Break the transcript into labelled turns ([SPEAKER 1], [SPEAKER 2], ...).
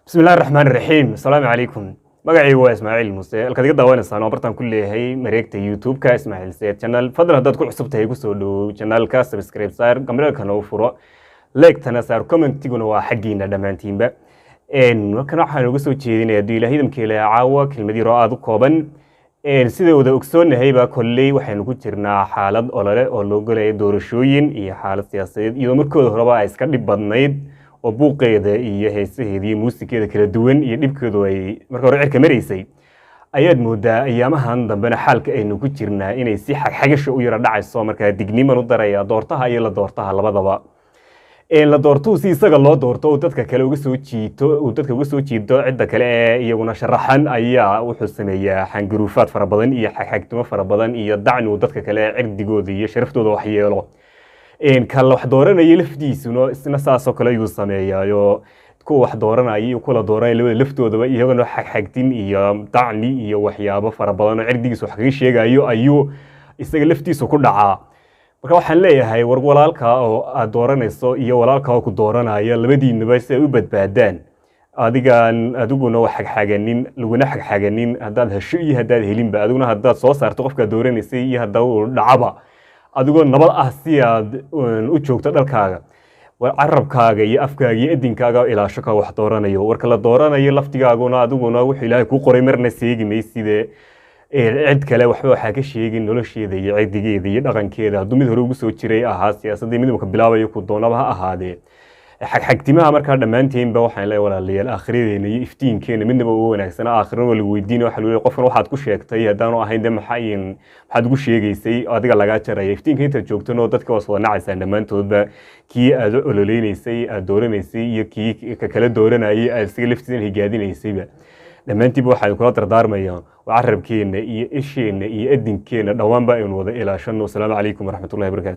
[SPEAKER 1] بسم الله الرحمن الرحيم السلام عليكم magacaygu waa Ismaaciil Muuse halkaad iga daawanaysan oo bartaan ku leeyahay mareegta YouTube-ka Ismaaciil Said channel fadlan haddaad ku cusub tahay ku soo dhawow channel-ka subscribe saar gambarka noo furo like-tana saar comment-iguna waa xaqiina dhamaantiinba markan waxaan uga soo jeedinayaa Ilaahay idamkeela caawa kelmad yar oo aad u kooban sida wada ogsoonahay ba kolley waxaynu ku jirnaa xaalad olole oo loo galay doorashooyin iyo xaalad siyaasadeed iyo markooda horeba ay iska dhib badnayd oo buuqeeda iyo heesaheeda iyo muusigeeda kala duwan iyo dhibkeedu ay marka hore cirka mareysay ayaad moodaa ayaamahan dambena xaalka aynu ku jirnaa inay si xagxagasho u yara dhacayso marka digniman u daraya doortaha iyo la doortaha labadaba la doorto si isaga loo doorto oo dadka kale uga soo jiito cidda kale ee iyaguna sharaxan ayaa wuxuu sameeyaa xangaruufaad fara badan iyo xagxagtimo fara badan iyo dacnu dadka kale cirdigooda iyo sharaftooda wax yeelo kala wax dooranaya laftiisuna isna saas oo kale ayuu sameeyaa kuwa wax dooranaya iyo kula dooranaya labada laftoodaba iyagana xagxagtin iyo dacni iyo waxyaabo fara badan oo cirdigiisa wax kaga sheegayo ayuu isaga laftiisa ku dhacaa marka waxaan leeyahay war walaalka oo aad dooranayso iyo walaalka oo ku dooranaya labadiinaba si ay u badbaadaan adiguna wax xagxaganin laguna xagxaganin haddaad hesho iyo haddaad helinba adiguna haddaad soo saarto qofka dooranaysay iyo hadda uu dhacaba adigoo nabad ah si aad u joogto dhalkaaga war carabkaaga iyo afkaaga iyo edinkaaga ilaasho ka wax dooranayo warka la dooranayo laftigaaguna adiguna wuxuu Ilaahay ku qoray marna seegi meyside cid kale waxa ka sheegin nolosheeda iyo cidigeeda iyo dhaqankeeda hadduu mid hore ugu soo jiray ahaa siyaasadda midba bilaabayo ku doonaba ha ahaadee xagxagtimaha marka dhamaanteynba waxaan leeyahay walaalayaal akhrideena iyo iftiinkeena midnaba oo wanaagsan aakhirada lagu weydiino waxa lagu qofkan waxaad ku sheegtay hadaan ahayn maxaad ugu sheegaysay adiga laga jaray iftiinka inta joogtano dadka waa soo nacaysan dhamaantoodba kii aad ololeynaysay aad dooranaysay iyo kii kala dooranayay aad si laftiisa higaadinaysayba dhamaantiiba waxaan kula dardaarmayaa carabkeena iyo isheena iyo edinkeena dhawaanba aynu wada ilaashano. Assalaamu calaykum waraxmatullaahi wabarakaatuh.